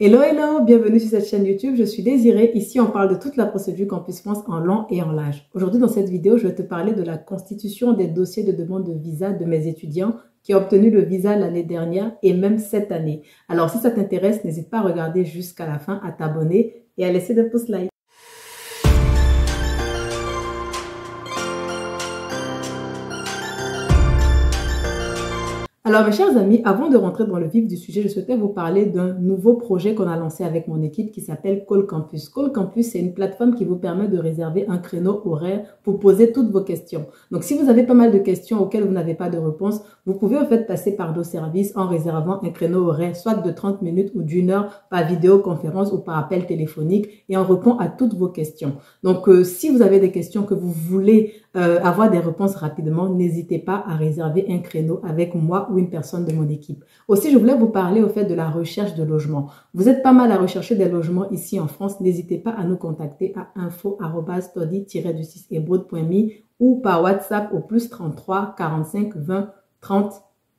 Hello, hello, bienvenue sur cette chaîne YouTube, je suis Désirée. Ici, on parle de toute la procédure Campus France en long et en large. Aujourd'hui, dans cette vidéo, je vais te parler de la constitution des dossiers de demande de visa de mes étudiants qui ont obtenu le visa l'année dernière et même cette année. Alors, si ça t'intéresse, n'hésite pas à regarder jusqu'à la fin, à t'abonner et à laisser des pouces like. Alors mes chers amis, avant de rentrer dans le vif du sujet, je souhaitais vous parler d'un nouveau projet qu'on a lancé avec mon équipe qui s'appelle Call Campus. Call Campus, c'est une plateforme qui vous permet de réserver un créneau horaire pour poser toutes vos questions. Donc si vous avez pas mal de questions auxquelles vous n'avez pas de réponse, vous pouvez en fait passer par nos services en réservant un créneau horaire, soit de 30 minutes ou d'1 heure par vidéoconférence ou par appel téléphonique et on répond à toutes vos questions. Donc si vous avez des questions que vous voulez avoir des réponses rapidement, n'hésitez pas à réserver un créneau avec moi ou une personne de mon équipe. Aussi, je voulais vous parler au fait de la recherche de logement. Vous êtes pas mal à rechercher des logements ici en France. N'hésitez pas à nous contacter à info@study-du6ebrod.me ou par WhatsApp au +33 45 20 30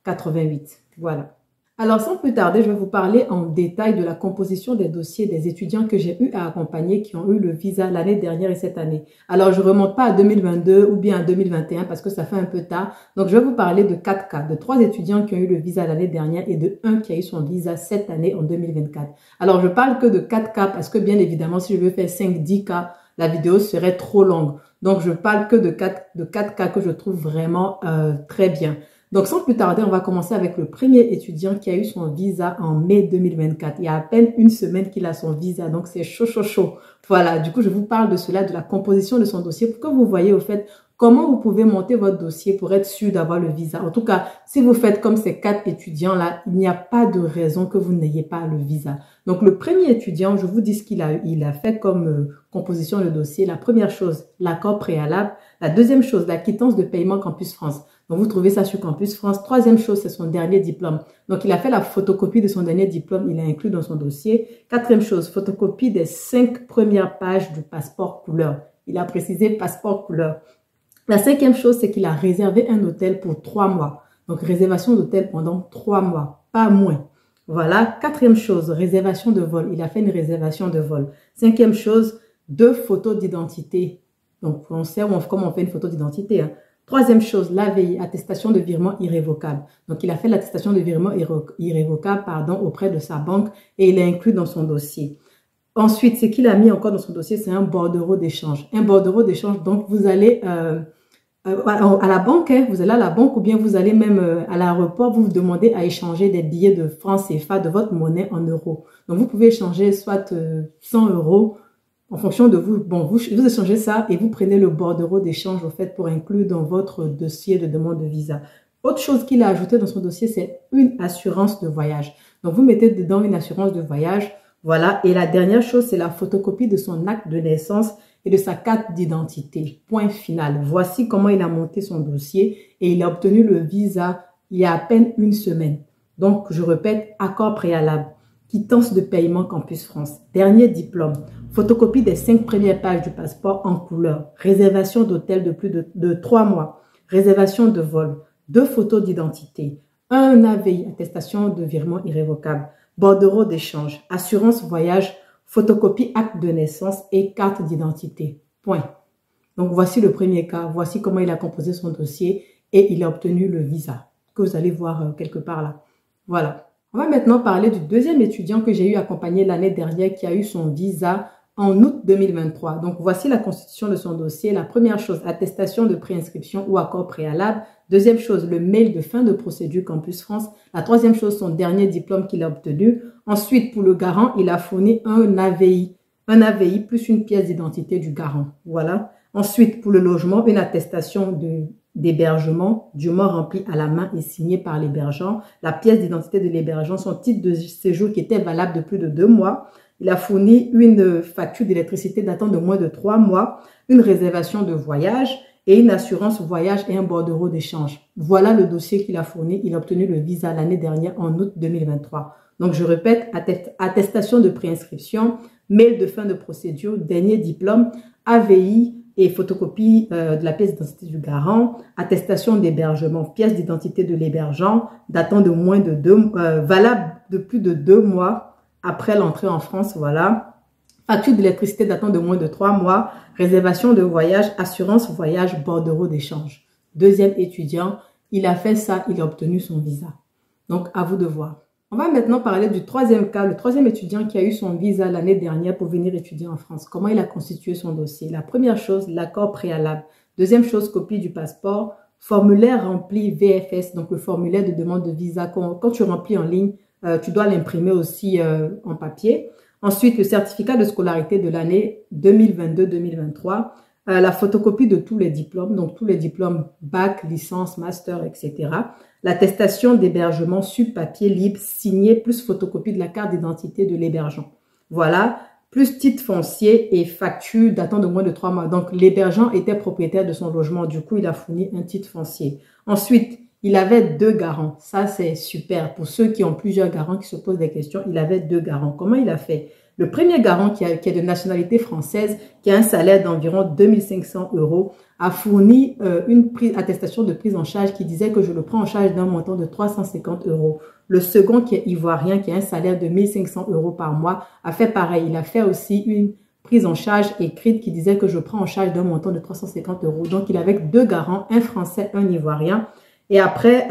88. Voilà. Alors, sans plus tarder, je vais vous parler en détail de la composition des dossiers des étudiants que j'ai eu à accompagner qui ont eu le visa l'année dernière et cette année. Alors, je ne remonte pas à 2022 ou bien à 2021 parce que ça fait un peu tard. Donc, je vais vous parler de 4 cas, de 3 étudiants qui ont eu le visa l'année dernière et de 1 qui a eu son visa cette année en 2024. Alors, je parle que de 4 cas parce que bien évidemment, si je veux faire 5-10 cas, la vidéo serait trop longue. Donc, je parle que de 4 cas que je trouve vraiment très bien. Donc, sans plus tarder, on va commencer avec le premier étudiant qui a eu son visa en mai 2024. Il y a à peine une semaine qu'il a son visa, donc c'est chaud, chaud, chaud. Voilà, du coup, je vous parle de cela, de la composition de son dossier pour que vous voyez au fait comment vous pouvez monter votre dossier pour être sûr d'avoir le visa. En tout cas, si vous faites comme ces 4 étudiants-là, il n'y a pas de raison que vous n'ayez pas le visa. Donc, le premier étudiant, je vous dis ce qu'il a eu. Il a fait comme composition de dossier. La première chose, l'accord préalable. La deuxième chose, la quittance de paiement Campus France. Donc, vous trouvez ça sur Campus France. Troisième chose, c'est son dernier diplôme. Donc, il a fait la photocopie de son dernier diplôme. Il a inclus dans son dossier. Quatrième chose, photocopie des 5 premières pages du passeport couleur. Il a précisé passeport couleur. La cinquième chose, c'est qu'il a réservé un hôtel pour 3 mois. Donc, réservation d'hôtel pendant 3 mois, pas moins. Voilà. Quatrième chose, réservation de vol. Il a fait une réservation de vol. Cinquième chose, 2 photos d'identité. Donc, on sait comment on fait une photo d'identité, hein. Troisième chose, l'AVI, attestation de virement irrévocable. Donc, il a fait l'attestation de virement irrévocable, auprès de sa banque et il l'a inclus dans son dossier. Ensuite, ce qu'il a mis encore dans son dossier, c'est un bordereau d'échange. Un bordereau d'échange, donc vous allez à la banque, hein, vous allez à la banque ou bien vous allez même à l'aéroport, vous vous demandez à échanger des billets de francs CFA de votre monnaie en euros. Donc, vous pouvez échanger soit 100 euros, en fonction de vous, bon, vous échangez ça et vous prenez le bordereau d'échange au fait pour inclure dans votre dossier de demande de visa. Autre chose qu'il a ajouté dans son dossier, c'est une assurance de voyage. Donc, vous mettez dedans une assurance de voyage. Voilà. Et la dernière chose, c'est la photocopie de son acte de naissance et de sa carte d'identité. Point final. Voici comment il a monté son dossier et il a obtenu le visa il y a à peine une semaine. Donc, je répète, accord préalable, quittance de paiement Campus France, dernier diplôme, photocopie des 5 premières pages du passeport en couleur, réservation d'hôtel de plus de 3 mois, réservation de vol, 2 photos d'identité, un AVI, attestation de virement irrévocable, bordereau d'échange, assurance voyage, photocopie acte de naissance et carte d'identité. Point. Donc, voici le premier cas. Voici comment il a composé son dossier et il a obtenu le visa que vous allez voir quelque part là. Voilà. On va maintenant parler du deuxième étudiant que j'ai eu accompagné l'année dernière qui a eu son visa en août 2023. Donc, voici la constitution de son dossier. La première chose, attestation de préinscription ou accord préalable. Deuxième chose, le mail de fin de procédure Campus France. La troisième chose, son dernier diplôme qu'il a obtenu. Ensuite, pour le garant, il a fourni un AVI. Un AVI plus une pièce d'identité du garant. Voilà. Ensuite, pour le logement, une attestation d'hébergement dûment remplie à la main et signée par l'hébergeant, la pièce d'identité de l'hébergeant, son titre de séjour qui était valable de plus de 2 mois. Il a fourni une facture d'électricité datant de moins de 3 mois, une réservation de voyage et une assurance voyage et un bordereau d'échange. Voilà le dossier qu'il a fourni. Il a obtenu le visa l'année dernière en août 2023. Donc, je répète, attestation de préinscription, mail de fin de procédure, dernier diplôme, AVI, et photocopie de la pièce d'identité du garant, attestation d'hébergement, pièce d'identité de l'hébergeant datant de moins de valable de plus de 2 mois, après l'entrée en France, voilà. Facture d'électricité datant de moins de 3 mois, réservation de voyage, assurance voyage, bordereau d'échange. Deuxième étudiant, il a fait ça, il a obtenu son visa. Donc, à vous de voir. On va maintenant parler du troisième cas, le troisième étudiant qui a eu son visa l'année dernière pour venir étudier en France. Comment il a constitué son dossier? La première chose, l'accord préalable. Deuxième chose, copie du passeport. Formulaire rempli VFS, donc le formulaire de demande de visa. Quand tu remplis en ligne, tu dois l'imprimer aussi en papier. Ensuite, le certificat de scolarité de l'année 2022-2023. La photocopie de tous les diplômes, donc tous les diplômes bac, licence, master, etc. L'attestation d'hébergement sur papier libre signé plus photocopie de la carte d'identité de l'hébergeant. Voilà, plus titre foncier et facture datant de moins de 3 mois. Donc, l'hébergeant était propriétaire de son logement. Du coup, il a fourni un titre foncier. Ensuite, il avait 2 garants. Ça, c'est super. Pour ceux qui ont plusieurs garants, qui se posent des questions, il avait 2 garants. Comment il a fait? Le premier garant qui est de nationalité française, qui a un salaire d'environ 2500 €, a fourni une attestation de prise en charge qui disait que je le prends en charge d'un montant de 350 €. Le second, qui est ivoirien, qui a un salaire de 1500 € par mois, a fait pareil. Il a fait aussi une prise en charge écrite qui disait que je prends en charge d'un montant de 350 €. Donc, il avait 2 garants, un français, un ivoirien. Et après,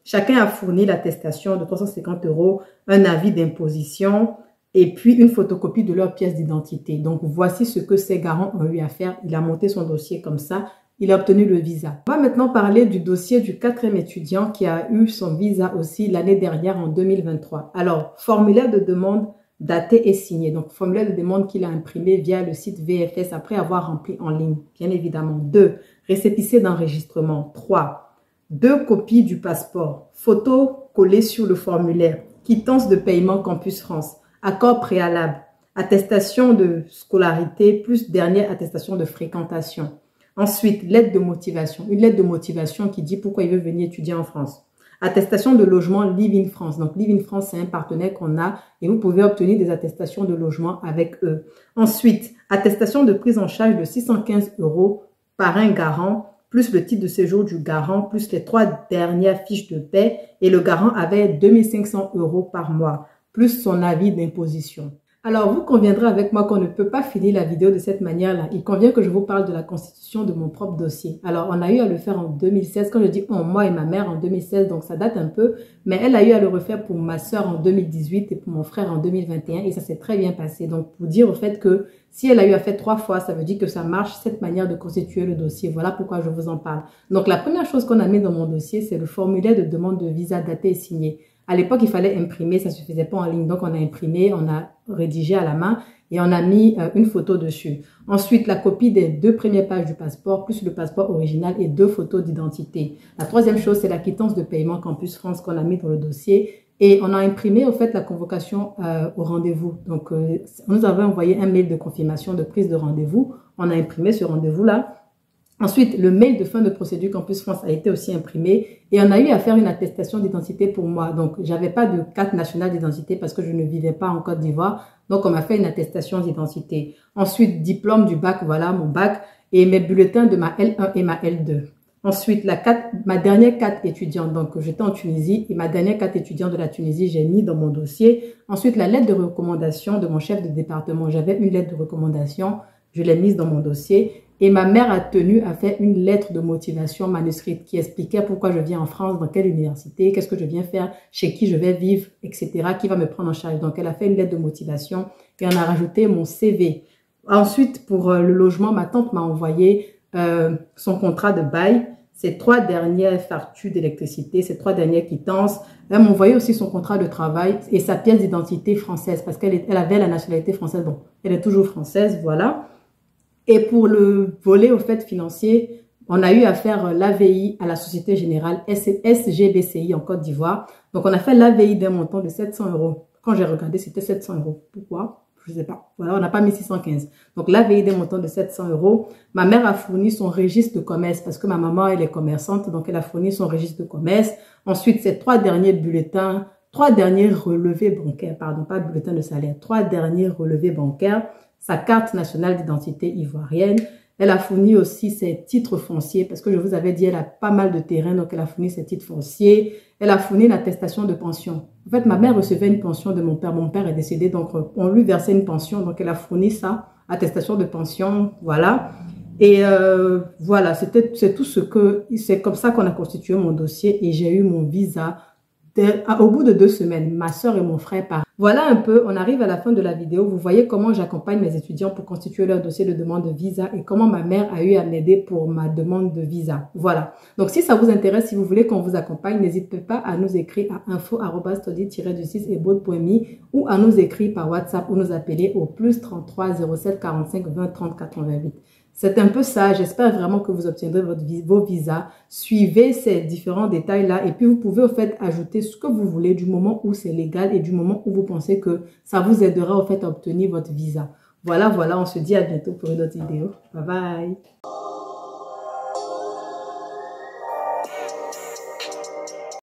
chacun a fourni l'attestation de 350 €, un avis d'imposition et puis une photocopie de leur pièce d'identité. Donc, voici ce que ces garants ont eu à faire. Il a monté son dossier comme ça. Il a obtenu le visa. On va maintenant parler du dossier du 4e étudiant qui a eu son visa aussi l'année dernière en 2023. Alors, formulaire de demande daté et signé. Donc, formulaire de demande qu'il a imprimé via le site VFS après avoir rempli en ligne, bien évidemment. 2. Récépissé d'enregistrement. 3. 2 copies du passeport. Photo collée sur le formulaire. Quittance de paiement Campus France. Accord préalable. Attestation de scolarité plus dernière attestation de fréquentation. Ensuite, lettre de motivation. Une lettre de motivation qui dit pourquoi il veut venir étudier en France. Attestation de logement Live in France. Donc, Live in France, c'est un partenaire qu'on a et vous pouvez obtenir des attestations de logement avec eux. Ensuite, attestation de prise en charge de 615 € par un garant, plus le titre de séjour du garant, plus les 3 dernières fiches de paie. Et le garant avait 2500 € par mois, plus son avis d'imposition. Alors, vous conviendrez avec moi qu'on ne peut pas finir la vidéo de cette manière-là. Il convient que je vous parle de la constitution de mon propre dossier. Alors, on a eu à le faire en 2016. Quand je dis on, moi et ma mère en 2016, donc ça date un peu. Mais elle a eu à le refaire pour ma soeur en 2018 et pour mon frère en 2021. Et ça s'est très bien passé. Donc, pour dire au fait que si elle a eu à faire 3 fois, ça veut dire que ça marche, cette manière de constituer le dossier. Voilà pourquoi je vous en parle. Donc, la première chose qu'on a mis dans mon dossier, c'est le formulaire de demande de visa daté et signé. À l'époque, il fallait imprimer, ça ne suffisait pas en ligne. Donc, on a imprimé, on a rédigé à la main et on a mis une photo dessus. Ensuite, la copie des 2 premières pages du passeport, plus le passeport original et 2 photos d'identité. La troisième chose, c'est la quittance de paiement Campus France qu'on a mis dans le dossier. Et on a imprimé, au fait, la convocation au rendez-vous. Donc, on nous avait envoyé un mail de confirmation de prise de rendez-vous. On a imprimé ce rendez-vous-là. Ensuite, le mail de fin de procédure Campus France a été aussi imprimé et on a eu à faire une attestation d'identité pour moi. Donc, j'avais pas de carte nationale d'identité parce que je ne vivais pas en Côte d'Ivoire. Donc, on m'a fait une attestation d'identité. Ensuite, diplôme du bac, voilà mon bac et mes bulletins de ma L1 et ma L2. Ensuite, ma dernière carte étudiante. Donc, j'étais en Tunisie et ma dernière carte étudiante de la Tunisie, j'ai mis dans mon dossier. Ensuite, la lettre de recommandation de mon chef de département. J'avais une lettre de recommandation. Je l'ai mise dans mon dossier. Et ma mère a tenu à faire une lettre de motivation manuscrite qui expliquait pourquoi je viens en France, dans quelle université, qu'est-ce que je viens faire, chez qui je vais vivre, etc., qui va me prendre en charge. Donc, elle a fait une lettre de motivation et on a rajouté mon CV. Ensuite, pour le logement, ma tante m'a envoyé son contrat de bail, ses 3 dernières factures d'électricité, ses 3 dernières quittances. Elle m'a envoyé aussi son contrat de travail et sa pièce d'identité française parce qu'elle avait la nationalité française. Bon, elle est toujours française, voilà. Et pour le volet, au fait, financier, on a eu à faire l'AVI à la Société Générale SGBCI en Côte d'Ivoire. Donc, on a fait l'AVI d'un montant de 700 €. Quand j'ai regardé, c'était 700 €. Pourquoi? Je ne sais pas. Voilà, on n'a pas mis 615. Donc, l'AVI d'un montant de 700 €. Ma mère a fourni son registre de commerce parce que ma maman, elle est commerçante. Donc, elle a fourni son registre de commerce. Ensuite, ces 3 derniers bulletins, 3 derniers relevés bancaires, pardon, pas bulletins de salaire, 3 derniers relevés bancaires. Sa carte nationale d'identité ivoirienne, Elle a fourni aussi ses titres fonciers parce que je vous avais dit, elle a pas mal de terrain, donc elle a fourni ses titres fonciers. Elle a fourni une attestation de pension. En fait, ma mère recevait une pension de mon père. Mon père est décédé, donc on lui versait une pension. Donc, elle a fourni ça, attestation de pension, voilà. Et voilà, c'est tout c'est comme ça qu'on a constitué mon dossier et j'ai eu mon visa au bout de 2 semaines. Ma soeur et mon frère partent. Voilà un peu, on arrive à la fin de la vidéo. Vous voyez comment j'accompagne mes étudiants pour constituer leur dossier de demande de visa et comment ma mère a eu à m'aider pour ma demande de visa. Voilà. Donc, si ça vous intéresse, si vous voulez qu'on vous accompagne, n'hésitez pas à nous écrire à info@study-du6ebod.me ou à nous écrire par WhatsApp ou nous appeler au +33 07 45 20 30 88. C'est un peu ça. J'espère vraiment que vous obtiendrez vos visas. Suivez ces différents détails-là et puis vous pouvez au fait ajouter ce que vous voulez du moment où c'est légal et du moment où vous pensez que ça vous aidera au fait à obtenir votre visa. Voilà, on se dit à bientôt pour une autre vidéo. Bye bye.